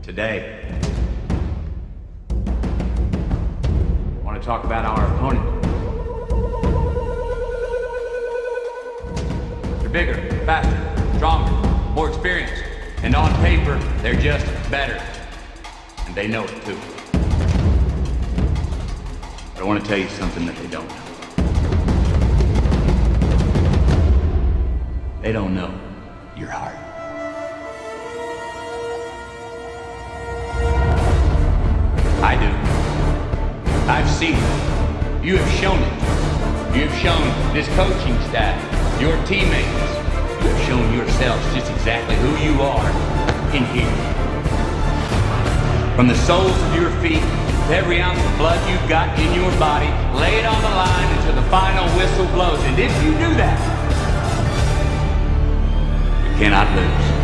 Today, I want to talk about our opponent. They're bigger, faster, stronger, more experienced, and on paper, they're just better. And they know it too. But I want to tell you something that they don't know. They don't know your heart. I do. I've seen it. You have shown it. You have shown this coaching staff, your teammates. You have shown yourselves just exactly who you are in here. From the soles of your feet to every ounce of blood you've got in your body, lay it on the line until the final whistle blows. And if you do that, you cannot lose.